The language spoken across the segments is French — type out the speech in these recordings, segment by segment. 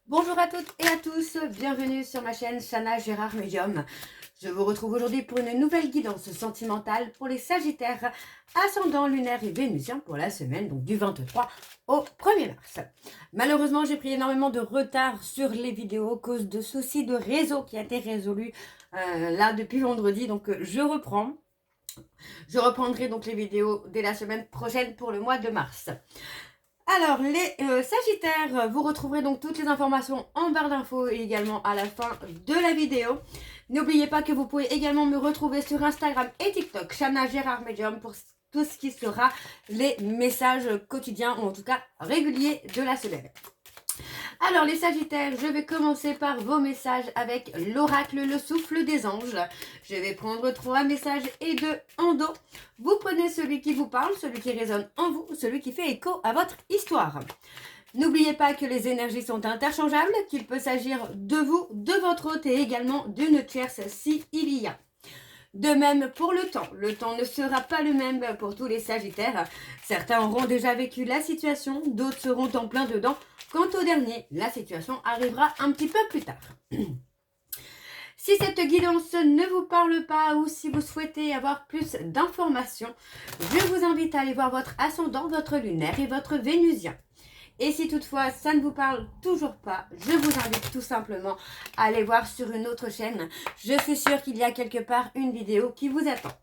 Bonjour à toutes et à tous, bienvenue sur ma chaîne Shana Gérard Medium. Je vous retrouve aujourd'hui pour une nouvelle guidance sentimentale pour les Sagittaires, ascendant lunaire et vénusien pour la semaine donc du 23 au 1er mars. Malheureusement, j'ai pris énormément de retard sur les vidéos à cause de soucis de réseau qui a été résolu là depuis vendredi, donc je reprends. Je reprendrai donc les vidéos dès la semaine prochaine pour le mois de mars. Alors, les Sagittaires, vous retrouverez donc toutes les informations en barre d'infos et également à la fin de la vidéo. N'oubliez pas que vous pouvez également me retrouver sur Instagram et TikTok, Shana Gérard Medium, pour tout ce qui sera les messages quotidiens, ou en tout cas réguliers de la semaine. Alors les Sagittaires, je vais commencer par vos messages avec l'oracle, le souffle des anges. Je vais prendre 3 messages et 2 en dos. Vous prenez celui qui vous parle, celui qui résonne en vous, celui qui fait écho à votre histoire. N'oubliez pas que les énergies sont interchangeables, qu'il peut s'agir de vous, de votre hôte et également d'une tierce s'il y a. De même pour le temps. Le temps ne sera pas le même pour tous les Sagittaires. Certains auront déjà vécu la situation, d'autres seront en plein dedans. Quant au dernier, la situation arrivera un petit peu plus tard. Si cette guidance ne vous parle pas ou si vous souhaitez avoir plus d'informations, je vous invite à aller voir votre ascendant, votre lunaire et votre vénusien. Et si toutefois ça ne vous parle toujours pas, je vous invite tout simplement à aller voir sur une autre chaîne. Je suis sûre qu'il y a quelque part une vidéo qui vous attend.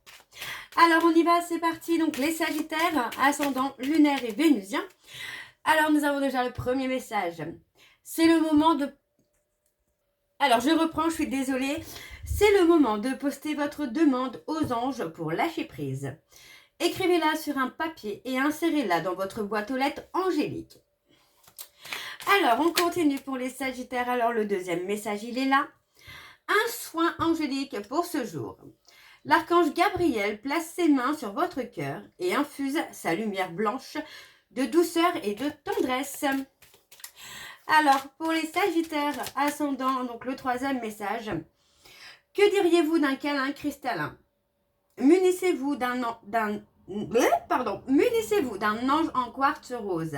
Alors on y va, c'est parti. Donc les Sagittaires, ascendant lunaire et vénusien. Alors nous avons déjà le premier message. C'est le moment de... Alors je reprends, je suis désolée. C'est le moment de poster votre demande aux anges pour lâcher prise. Écrivez-la sur un papier et insérez-la dans votre boîte aux lettres angélique. Alors, on continue pour les Sagittaires. Alors, le deuxième message, il est là. Un soin angélique pour ce jour. L'archange Gabriel place ses mains sur votre cœur et infuse sa lumière blanche de douceur et de tendresse. Alors, pour les Sagittaires ascendants, donc le troisième message. Que diriez-vous d'un câlin cristallin? Munissez-vous d'un ange en quartz rose.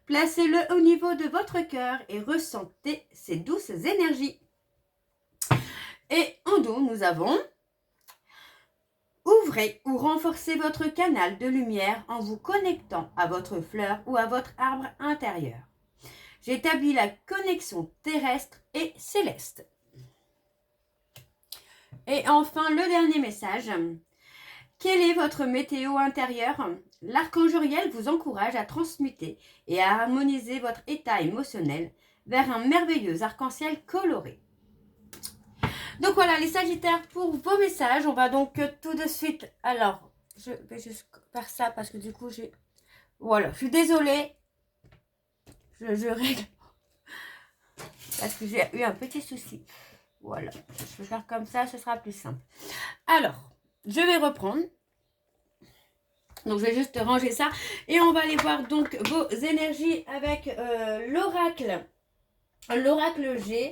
Placez-le au niveau de votre cœur et ressentez ces douces énergies. Et en dos, nous avons ouvrez ou renforcez votre canal de lumière en vous connectant à votre fleur ou à votre arbre intérieur. J'établis la connexion terrestre et céleste. Et enfin, le dernier message. Quelle est votre météo intérieure? L'archange Uriel vous encourage à transmuter et à harmoniser votre état émotionnel vers un merveilleux arc-en-ciel coloré. Donc voilà les Sagittaires pour vos messages. On va donc tout de suite... Alors, je vais juste faire ça parce que du coup j'ai... Voilà, je suis désolée. Je règle. Parce que j'ai eu un petit souci. Voilà, je vais faire comme ça, ce sera plus simple. Alors, je vais reprendre. Donc, je vais juste ranger ça. Et on va aller voir donc vos énergies avec l'oracle. L'oracle G.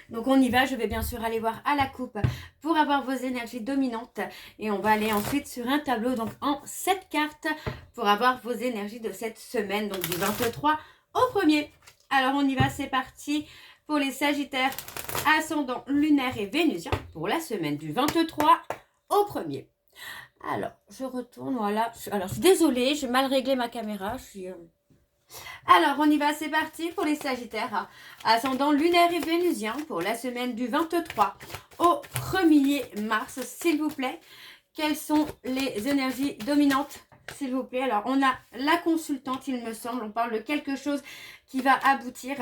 Donc, on y va. Je vais bien sûr aller voir à la coupe pour avoir vos énergies dominantes. Et on va aller ensuite sur un tableau donc en 7 cartes pour avoir vos énergies de cette semaine. Donc, du 23 au 1er. Alors, on y va. C'est parti pour les Sagittaires ascendant lunaire et vénusien pour la semaine du 23 au 1er. Alors, je retourne, voilà. Alors, je suis désolée, j'ai mal réglé ma caméra. Alors, on y va, c'est parti pour les Sagittaires. Ascendant lunaire et vénusien pour la semaine du 23 au 1er mars, s'il vous plaît. Quelles sont les énergies dominantes, s'il vous plaît? Alors, on a la consultante, il me semble. On parle de quelque chose qui va aboutir.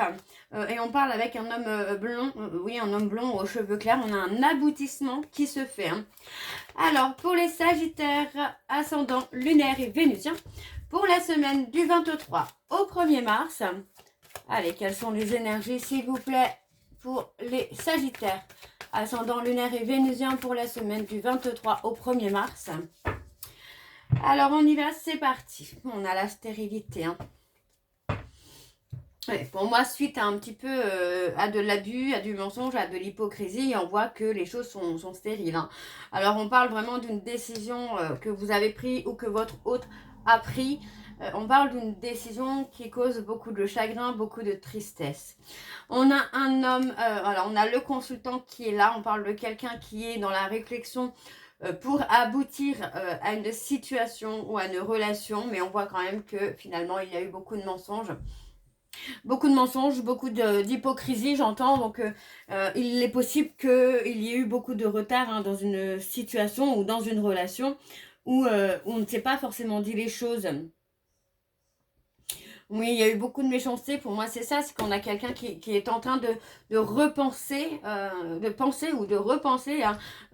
Et on parle avec un homme blond. Oui, un homme blond aux cheveux clairs. On a un aboutissement qui se fait. Alors, pour les Sagittaires, ascendant lunaire et vénusien, pour la semaine du 23 au 1er mars. Allez, quelles sont les énergies, s'il vous plaît, pour les Sagittaires, ascendant lunaire et vénusien, pour la semaine du 23 au 1er mars. Alors, on y va, c'est parti. On a la stérilité. Ouais, pour moi, suite à un petit peu à de l'abus, à du mensonge, à de l'hypocrisie, on voit que les choses sont stériles. Alors, on parle vraiment d'une décision que vous avez prise ou que votre hôte a pris. On parle d'une décision qui cause beaucoup de chagrin, beaucoup de tristesse. On a un homme, alors on a le consultant qui est là, on parle de quelqu'un qui est dans la réflexion pour aboutir à une situation ou à une relation, mais on voit quand même que finalement il y a eu beaucoup de mensonges. Beaucoup de mensonges, beaucoup d'hypocrisie, j'entends. Donc, il est possible qu'il y ait eu beaucoup de retard dans une situation ou dans une relation où on ne s'est pas forcément dit les choses. Oui, il y a eu beaucoup de méchanceté. Pour moi, c'est ça. C'est qu'on a quelqu'un qui est en train de repenser, de penser ou de repenser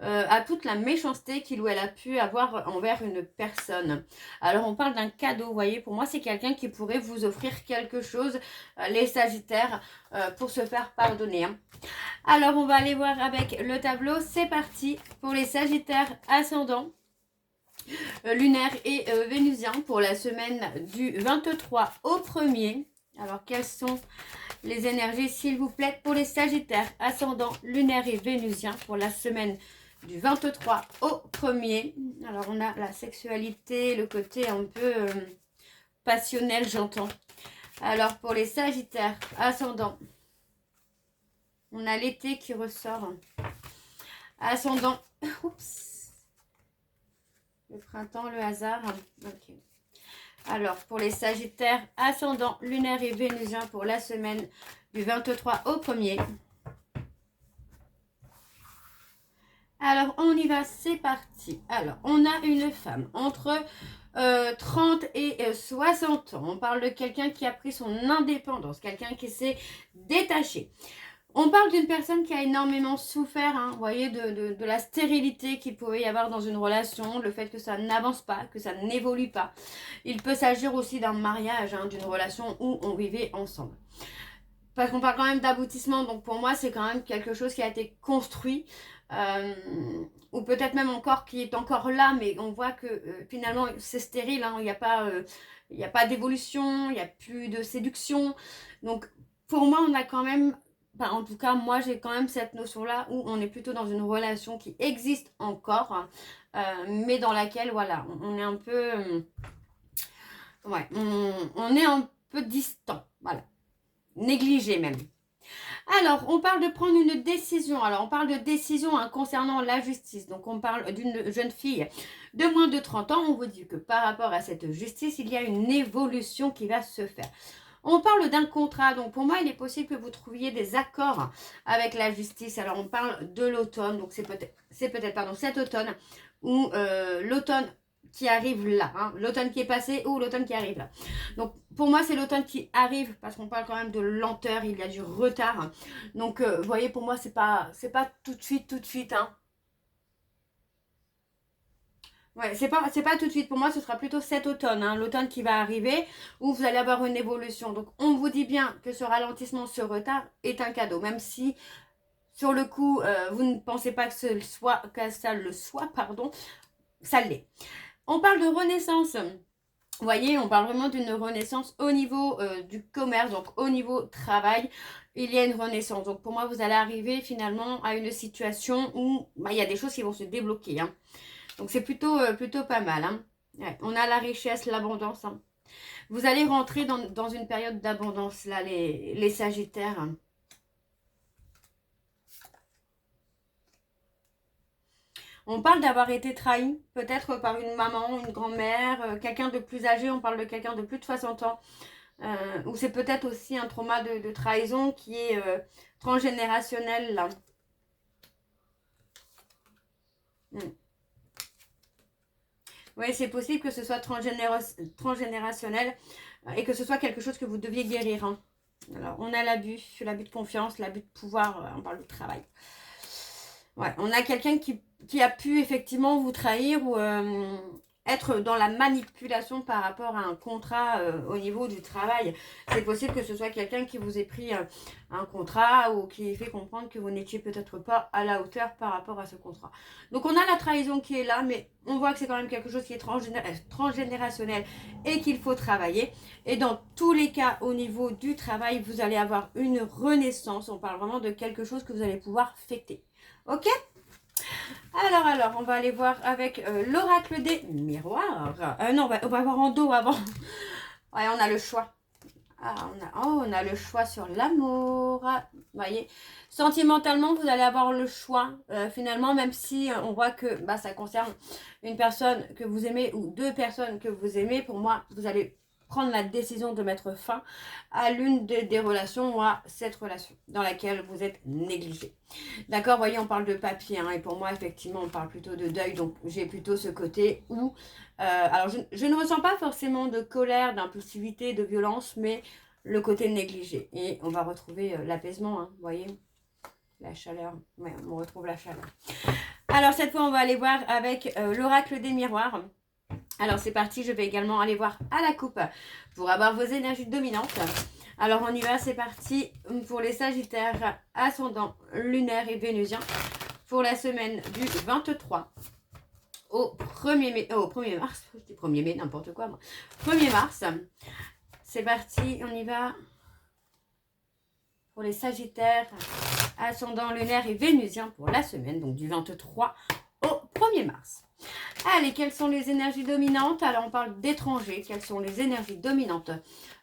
à toute la méchanceté qu'il ou elle a pu avoir envers une personne. Alors, on parle d'un cadeau. Vous voyez, pour moi, c'est quelqu'un qui pourrait vous offrir quelque chose, les Sagittaires, pour se faire pardonner. Alors, on va aller voir avec le tableau. C'est parti pour les Sagittaires ascendants, lunaire et vénusien pour la semaine du 23 au 1er. Alors, quelles sont les énergies, s'il vous plaît, pour les Sagittaires, ascendant, lunaire et vénusien pour la semaine du 23 au 1er. Alors, on a la sexualité, le côté un peu passionnel, j'entends. Alors, pour les Sagittaires, ascendant, on a l'été qui ressort. Ascendant, oups. Le printemps, le hasard. Ok. Alors, pour les Sagittaires, ascendant, lunaire et vénusien pour la semaine du 23 au 1er. Alors, on y va, c'est parti. Alors, on a une femme entre 30 et 60 ans. On parle de quelqu'un qui a pris son indépendance, quelqu'un qui s'est détaché. On parle d'une personne qui a énormément souffert, vous voyez, de la stérilité qu'il pouvait y avoir dans une relation, le fait que ça n'avance pas, que ça n'évolue pas. Il peut s'agir aussi d'un mariage, d'une relation où on vivait ensemble. Parce qu'on parle quand même d'aboutissement, donc pour moi, c'est quand même quelque chose qui a été construit, ou peut-être même encore qui est encore là, mais on voit que finalement, c'est stérile, il n'y a pas d'évolution, il n'y a plus de séduction. Donc, pour moi, on a quand même... en tout cas, moi, j'ai quand même cette notion-là où on est plutôt dans une relation qui existe encore, mais dans laquelle, voilà, on est un peu... ouais, on est un peu distant, voilà. Négligé même. Alors, on parle de prendre une décision. Alors, on parle de décision concernant la justice. Donc, on parle d'une jeune fille de moins de 30 ans. On vous dit que par rapport à cette justice, il y a une évolution qui va se faire. On parle d'un contrat, donc pour moi, il est possible que vous trouviez des accords avec la justice. Alors, on parle de l'automne, donc c'est peut-être cet automne ou l'automne qui arrive là, l'automne qui est passé ou l'automne qui arrive là. Donc, pour moi, c'est l'automne qui arrive parce qu'on parle quand même de lenteur, il y a du retard. Donc, vous voyez, pour moi, c'est pas tout de suite, Ouais, c'est pas tout de suite. Pour moi, ce sera plutôt cet automne, l'automne qui va arriver, où vous allez avoir une évolution. Donc, on vous dit bien que ce ralentissement, ce retard est un cadeau. Même si, sur le coup, vous ne pensez pas que ça le soit, ça l'est. On parle de renaissance. Vous voyez, on parle vraiment d'une renaissance au niveau du commerce, donc au niveau travail, il y a une renaissance. Donc, pour moi, vous allez arriver finalement à une situation où il y a des choses qui vont se débloquer, Donc, c'est plutôt pas mal. Ouais, on a la richesse, l'abondance. Vous allez rentrer dans une période d'abondance, là, les Sagittaires. On parle d'avoir été trahi, peut-être par une maman, une grand-mère, quelqu'un de plus âgé, on parle de quelqu'un de plus de 60 ans. Ou c'est peut-être aussi un trauma de trahison qui est transgénérationnel, là. Oui, c'est possible que ce soit transgénérationnel et que ce soit quelque chose que vous deviez guérir. Alors, on a l'abus de confiance, l'abus de pouvoir, on parle de travail. Ouais, on a quelqu'un qui a pu effectivement vous trahir ou être dans la manipulation par rapport à un contrat au niveau du travail. C'est possible que ce soit quelqu'un qui vous ait pris un contrat ou qui ait fait comprendre que vous n'étiez peut-être pas à la hauteur par rapport à ce contrat. Donc on a la trahison qui est là, mais on voit que c'est quand même quelque chose qui est transgénérationnel et qu'il faut travailler. Et dans tous les cas, au niveau du travail, vous allez avoir une renaissance. On parle vraiment de quelque chose que vous allez pouvoir fêter. Ok ? Alors, on va aller voir avec l'oracle des miroirs. Non, on va voir en dos avant. Ouais, on a le choix. Ah, on a le choix sur l'amour. Vous voyez, sentimentalement, vous allez avoir le choix. Finalement, même si on voit que bah, ça concerne une personne que vous aimez ou deux personnes que vous aimez, pour moi, vous allez prendre la décision de mettre fin à l'une des relations ou à cette relation dans laquelle vous êtes négligé. D'accord, voyez, on parle de papier, hein, et pour moi, effectivement, on parle plutôt de deuil, donc j'ai plutôt ce côté où, alors je ne ressens pas forcément de colère, d'impulsivité, de violence, mais le côté négligé. Et on va retrouver l'apaisement, hein, vous voyez, la chaleur, ouais, on retrouve la chaleur. Alors cette fois, on va aller voir avec l'oracle des miroirs. Alors c'est parti, je vais également aller voir à la coupe pour avoir vos énergies dominantes. Alors on y va, c'est parti pour les Sagittaires, ascendant lunaire et vénusien pour la semaine du 23 au 1er mai, au 1er mars, je dis 1er mai, n'importe quoi moi, 1er mars. C'est parti, on y va pour les Sagittaires, ascendant lunaire et vénusien pour la semaine, donc du 23 au 1er mars. Allez, quelles sont les énergies dominantes? Alors, on parle d'étrangers. Quelles sont les énergies dominantes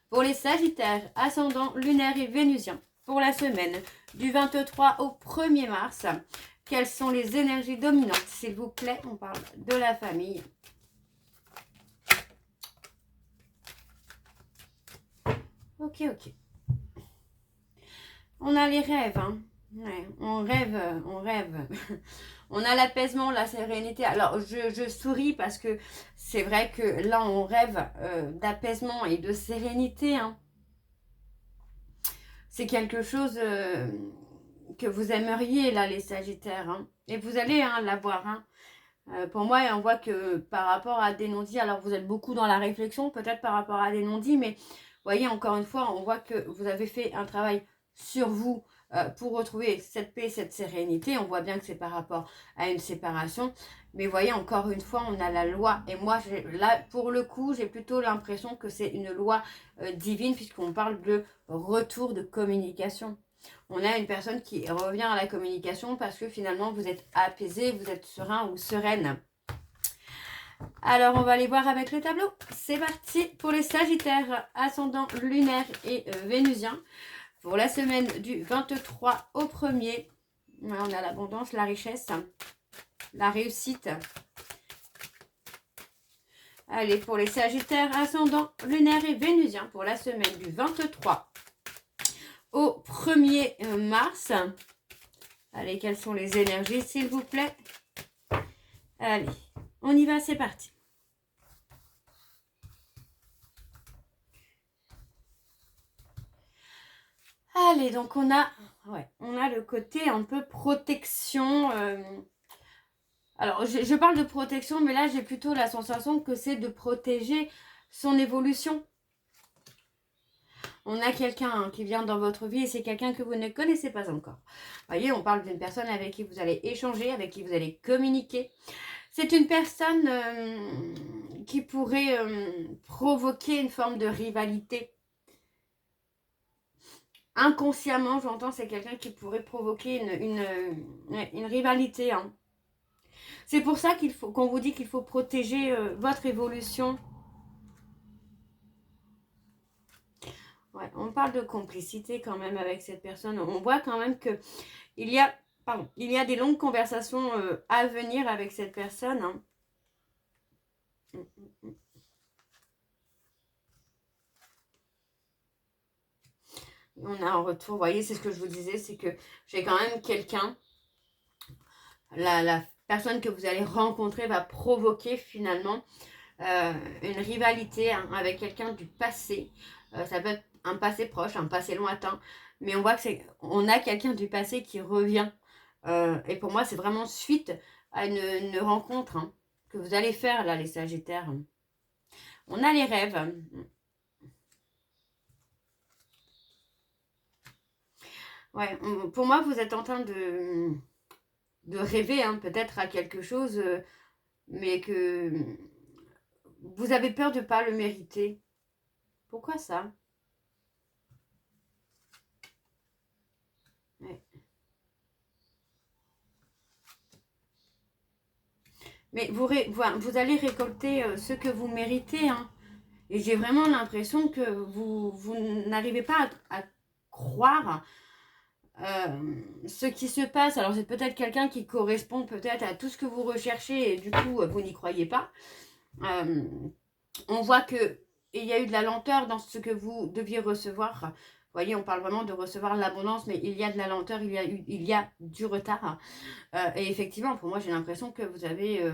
pour les Sagittaires, ascendant lunaire et vénusien pour la semaine du 23 au 1er mars? Quelles sont les énergies dominantes? S'il vous plaît, on parle de la famille. Ok, ok. On a les rêves, hein. Ouais, on rêve, on rêve. On a l'apaisement, la sérénité. Alors, je souris parce que c'est vrai que là, on rêve d'apaisement et de sérénité, hein. C'est quelque chose que vous aimeriez, là, les Sagittaires, hein. Et vous allez l'avoir, hein. Pour moi, on voit que par rapport à des non-dits, alors vous êtes beaucoup dans la réflexion, peut-être par rapport à des non-dits, mais vous voyez, encore une fois, on voit que vous avez fait un travail sur vous pour retrouver cette paix, cette sérénité. On voit bien que c'est par rapport à une séparation. Mais vous voyez, encore une fois, on a la loi. Et moi, là, pour le coup, j'ai plutôt l'impression que c'est une loi divine, puisqu'on parle de retour de communication. On a une personne qui revient à la communication parce que finalement, vous êtes apaisé, vous êtes serein ou sereine. Alors, on va aller voir avec le tableau. C'est parti pour les Sagittaires, ascendant lunaire et vénusien. Pour la semaine du 23 au 1er, on a l'abondance, la richesse, la réussite. Allez, pour les Sagittaires, ascendant lunaire et vénusien, pour la semaine du 23 au 1er mars. Allez, quelles sont les énergies, s'il vous plaît? Allez, on y va, c'est parti. Allez, donc on a le côté un peu protection. Alors, je parle de protection, mais là, j'ai plutôt la sensation que c'est de protéger son évolution. On a quelqu'un qui vient dans votre vie et c'est quelqu'un que vous ne connaissez pas encore. Vous voyez, on parle d'une personne avec qui vous allez échanger, avec qui vous allez communiquer. C'est une personne qui pourrait provoquer une forme de rivalité. Inconsciemment, j'entends, c'est quelqu'un qui pourrait provoquer une rivalité. Hein. C'est pour ça qu'on vous dit qu'il faut protéger votre évolution. Ouais, on parle de complicité quand même avec cette personne. On voit quand même que il y a des longues conversations à venir avec cette personne. Hein. On a un retour, vous voyez, c'est ce que je vous disais, c'est que j'ai quand même quelqu'un, la personne que vous allez rencontrer va provoquer finalement une rivalité avec quelqu'un du passé. Ça peut être un passé proche, un passé lointain, mais on voit que on a quelqu'un du passé qui revient. Et pour moi, c'est vraiment suite à une rencontre que vous allez faire là, les Sagittaires. On a les rêves. Ouais, pour moi, vous êtes en train de rêver peut-être à quelque chose, mais que vous avez peur de ne pas le mériter. Pourquoi ça? Ouais. Mais vous allez récolter ce que vous méritez. Hein. Et j'ai vraiment l'impression que vous n'arrivez pas à croire ce qui se passe. Alors c'est peut-être quelqu'un qui correspond peut-être à tout ce que vous recherchez et du coup vous n'y croyez pas. On voit que il y a eu de la lenteur dans ce que vous deviez recevoir. Vous voyez, on parle vraiment de recevoir l'abondance, mais il y a de la lenteur, il y a du retard. Et effectivement, pour moi, j'ai l'impression que vous avez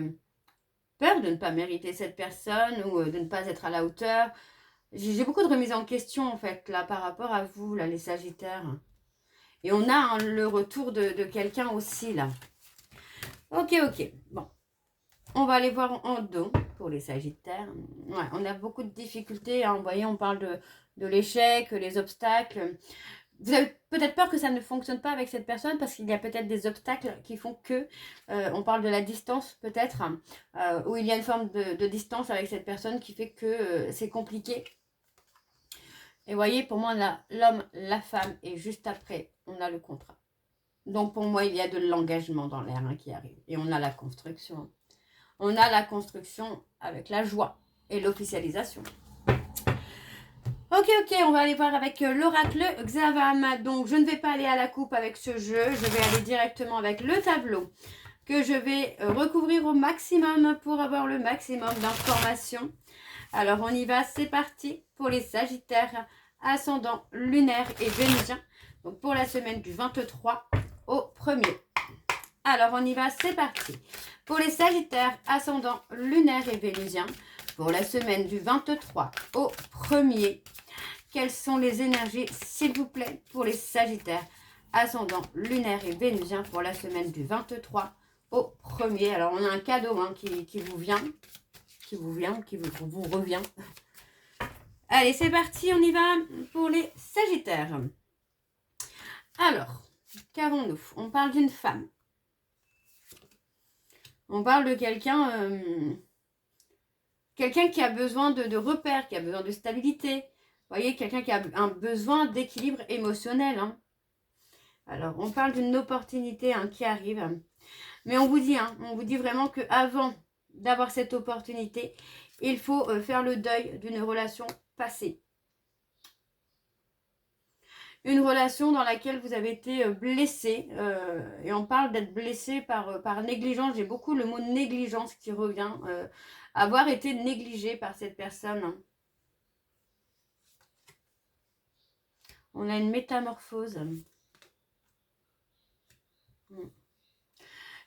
peur de ne pas mériter cette personne ou de ne pas être à la hauteur. J'ai beaucoup de remises en question, en fait, là, par rapport à vous, là, les Sagittaires. Et on a hein, le retour de quelqu'un aussi, là. Ok, ok. Bon. On va aller voir en dos pour les Sagittaires. Ouais, on a beaucoup de difficultés. Hein. Vous voyez, on parle de l'échec, les obstacles. Vous avez peut-être peur que ça ne fonctionne pas avec cette personne parce qu'il y a peut-être des obstacles qui font que, on parle de la distance peut-être, où il y a une forme de distance avec cette personne qui fait que c'est compliqué. Et vous voyez, pour moi, on a l'homme, la femme et juste après, on a le contrat. Donc pour moi, il y a de l'engagement dans l'air hein, qui arrive. Et on a la construction. On a la construction avec la joie et l'officialisation. Ok, on va aller voir avec l'oracle Xavam. Donc, je ne vais pas aller à la coupe avec ce jeu. Je vais aller directement avec le tableau que je vais recouvrir au maximum pour avoir le maximum d'informations. Alors, on y va. C'est parti pour les Sagittaires, ascendant lunaire et vénusien. Donc, pour la semaine du 23 au 1er. Alors, on y va. C'est parti. Pour les Sagittaires, ascendant lunaire et vénusien. Pour la semaine du 23 au 1er. Quelles sont les énergies, s'il vous plaît, pour les Sagittaires, ascendant lunaire et vénusien pour la semaine du 23 au 1er. Alors, on a un cadeau hein, qui vous revient. Allez, c'est parti, on y va pour les Sagittaires. Alors, qu'avons-nous? On parle d'une femme. On parle de quelqu'un qui a besoin de repères, qui a besoin de stabilité. Vous voyez, quelqu'un qui a un besoin d'équilibre émotionnel. Hein. Alors, on parle d'une opportunité hein, qui arrive. Mais on vous dit vraiment qu'avant d'avoir cette opportunité, il faut faire le deuil d'une relation passée. Une relation dans laquelle vous avez été blessé. Et on parle d'être blessé par négligence. J'ai beaucoup le mot négligence qui revient. Avoir été négligé par cette personne. Hein. On a une métamorphose.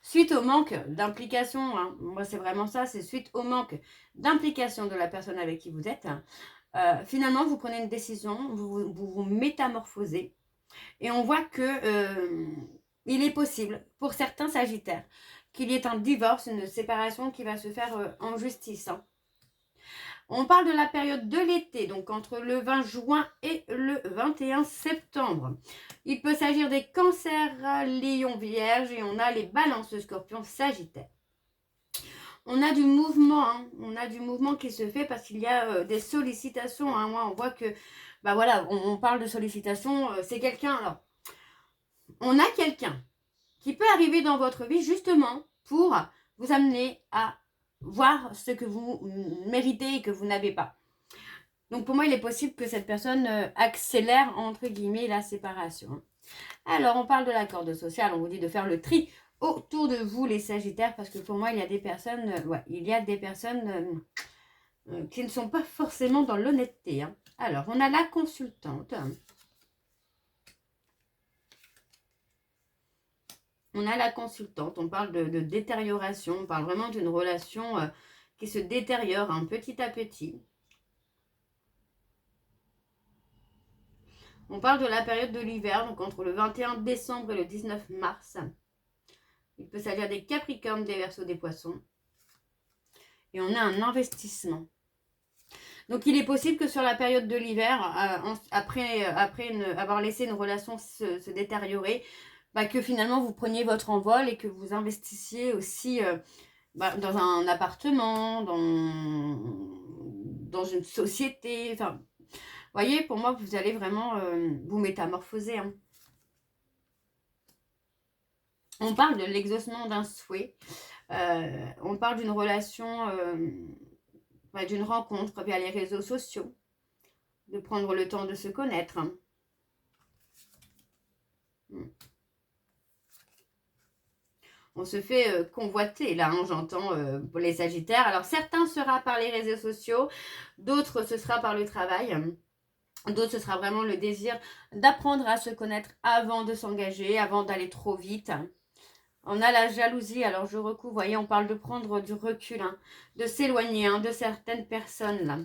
Suite au manque d'implication, hein, moi c'est vraiment ça, c'est suite au manque d'implication de la personne avec qui vous êtes, finalement vous prenez une décision, vous métamorphosez et on voit que il est possible pour certains Sagittaires qu'il y ait un divorce, une séparation qui va se faire en justice. Hein. On parle de la période de l'été, donc entre le 20 juin et le 21 septembre. Il peut s'agir des cancers, lions, vierges et on a les balances, scorpions, sagittaires. On a du mouvement, hein. On a du mouvement qui se fait parce qu'il y a des sollicitations. Hein. Moi, on voit que, bah voilà, on parle de sollicitations, c'est quelqu'un, alors, on a quelqu'un qui peut arriver dans votre vie justement pour vous amener à voir ce que vous méritez et que vous n'avez pas. Donc pour moi, il est possible que cette personne accélère, entre guillemets, la séparation. Alors, on parle de la corde sociale, on vous dit de faire le tri autour de vous, les Sagittaires, parce que pour moi, il y a des personnes, qui ne sont pas forcément dans l'honnêteté. Hein. Alors, on a la consultante. On a la consultante, on parle de détérioration, on parle vraiment d'une relation qui se détériore hein, petit à petit. On parle de la période de l'hiver, donc entre le 21 décembre et le 19 mars. Il peut s'agir des Capricornes, des Verseaux, des Poissons. Et on a un investissement. Donc il est possible que sur la période de l'hiver, après avoir laissé une relation se détériorer, bah, que finalement vous preniez votre envol et que vous investissiez aussi dans un appartement, dans une société. Enfin, vous voyez, pour moi, vous allez vraiment vous métamorphoser. Hein. On parle de l'exaucement d'un souhait. On parle d'une relation Ouais, d'une rencontre via les réseaux sociaux, de prendre le temps de se connaître. On se fait convoiter là, hein, j'entends, pour les Sagittaires. Alors certains sera par les réseaux sociaux, d'autres ce sera par le travail, d'autres ce sera vraiment le désir d'apprendre à se connaître avant de s'engager, avant d'aller trop vite. On a la jalousie, alors je recouvre, vous voyez, on parle de prendre du recul, hein, de s'éloigner de certaines personnes là.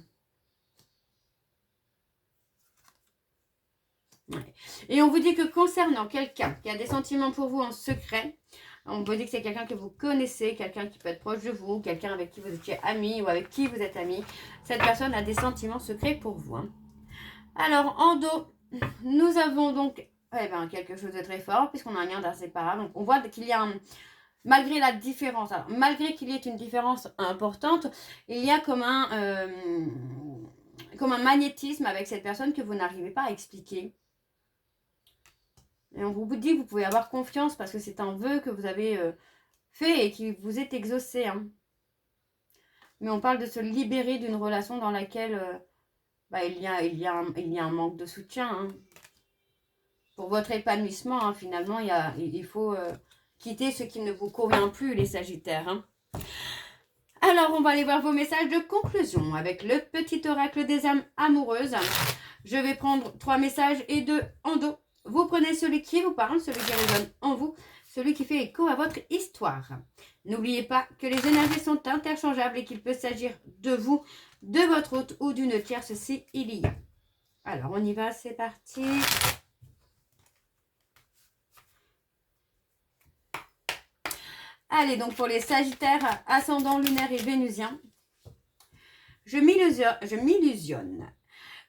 Ouais. Et on vous dit que concernant quelqu'un qui a des sentiments pour vous en secret, on vous dit que c'est quelqu'un que vous connaissez, quelqu'un qui peut être proche de vous, quelqu'un avec qui vous étiez amis ou avec qui vous êtes amis. Cette personne a des sentiments secrets pour vous. Hein. Alors, en dos, nous avons donc quelque chose de très fort, puisqu'on a un lien d'inséparable. Donc, on voit qu'il y a malgré la différence, alors, malgré qu'il y ait une différence importante, il y a comme un magnétisme avec cette personne que vous n'arrivez pas à expliquer. Et on vous dit que vous pouvez avoir confiance parce que c'est un vœu que vous avez fait et qui vous est exaucé. Hein. Mais on parle de se libérer d'une relation dans laquelle il y a un manque de soutien. Hein. Pour votre épanouissement, hein, finalement, il faut quitter ce qui ne vous convient plus, les Sagittaires. Hein. Alors, on va aller voir vos messages de conclusion avec le petit oracle des âmes amoureuses. Je vais prendre 3 messages et 2 en dos. Vous prenez celui qui vous parle, celui qui résonne en vous, celui qui fait écho à votre histoire. N'oubliez pas que les énergies sont interchangeables et qu'il peut s'agir de vous, de votre hôte ou d'une tierce si il y a. Alors, on y va, c'est parti. Allez, donc pour les Sagittaires, ascendant lunaire et vénusien, je m'illusionne.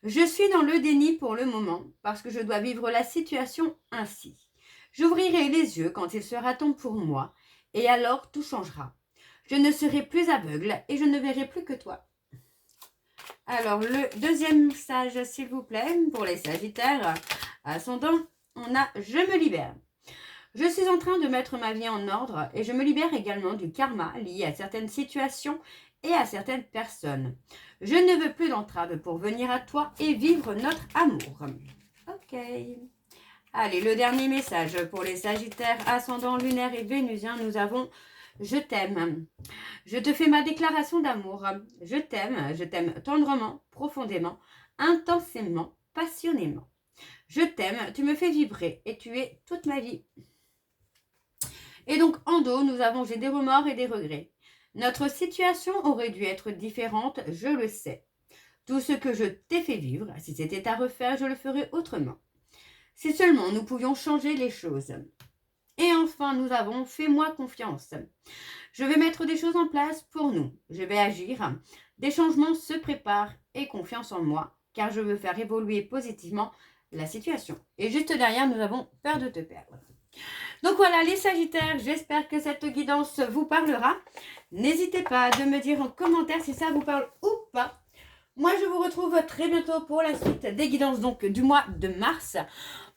Je suis dans le déni pour le moment parce que je dois vivre la situation ainsi. J'ouvrirai les yeux quand il sera temps pour moi et alors tout changera. Je ne serai plus aveugle et je ne verrai plus que toi. Alors, le deuxième message, s'il vous plaît, pour les Sagittaires ascendant, on a « Je me libère ». Je suis en train de mettre ma vie en ordre et je me libère également du karma lié à certaines situations et à certaines personnes. Je ne veux plus d'entrave pour venir à toi et vivre notre amour. Ok. Allez, le dernier message pour les Sagittaires, ascendant lunaire et vénusien, nous avons « Je t'aime ». Je te fais ma déclaration d'amour. Je t'aime tendrement, profondément, intensément, passionnément. Je t'aime, tu me fais vibrer et tu es toute ma vie. Et donc en dos, nous avons « J'ai des remords et des regrets ». Notre situation aurait dû être différente, je le sais. Tout ce que je t'ai fait vivre, si c'était à refaire, je le ferais autrement. Si seulement nous pouvions changer les choses. Et enfin, nous avons « Fais-moi confiance ». Je vais mettre des choses en place pour nous. Je vais agir. Des changements se préparent et confiance en moi, car je veux faire évoluer positivement la situation. Et juste derrière, nous avons « Peur de te perdre ». Donc voilà les Sagittaires, j'espère que cette guidance vous parlera. N'hésitez pas à me dire en commentaire si ça vous parle ou pas. Moi je vous retrouve très bientôt pour la suite des guidances donc du mois de mars.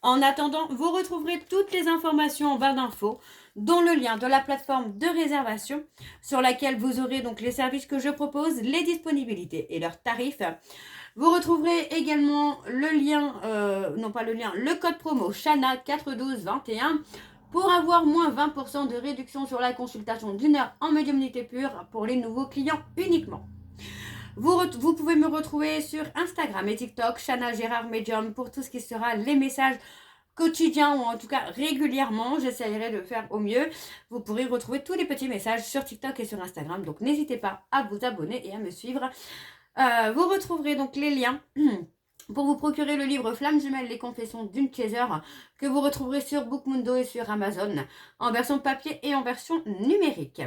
En attendant, vous retrouverez toutes les informations en barre d'infos, dont le lien de la plateforme de réservation sur laquelle vous aurez donc les services que je propose, les disponibilités et leurs tarifs. Vous retrouverez également le lien, le code promo Shana 41221 pour avoir moins 20% de réduction sur la consultation d'1 heure en médiumnité pure pour les nouveaux clients uniquement. Vous pouvez me retrouver sur Instagram et TikTok, Shana Gérard Medium, pour tout ce qui sera les messages quotidiens ou en tout cas régulièrement. J'essaierai de le faire au mieux. Vous pourrez retrouver tous les petits messages sur TikTok et sur Instagram. Donc n'hésitez pas à vous abonner et à me suivre. Vous retrouverez donc les liens pour vous procurer le livre Flammes jumelles, les confessions d'une chaser que vous retrouverez sur Bookmundo et sur Amazon en version papier et en version numérique.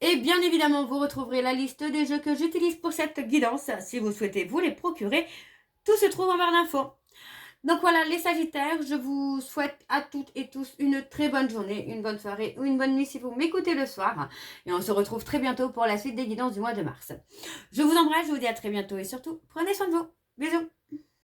Et bien évidemment, vous retrouverez la liste des jeux que j'utilise pour cette guidance si vous souhaitez vous les procurer. Tout se trouve en barre d'infos. Donc voilà les Sagittaires, je vous souhaite à toutes et tous une très bonne journée, une bonne soirée ou une bonne nuit si vous m'écoutez le soir. Et on se retrouve très bientôt pour la suite des guidances du mois de mars. Je vous embrasse, je vous dis à très bientôt et surtout, prenez soin de vous. Bisous.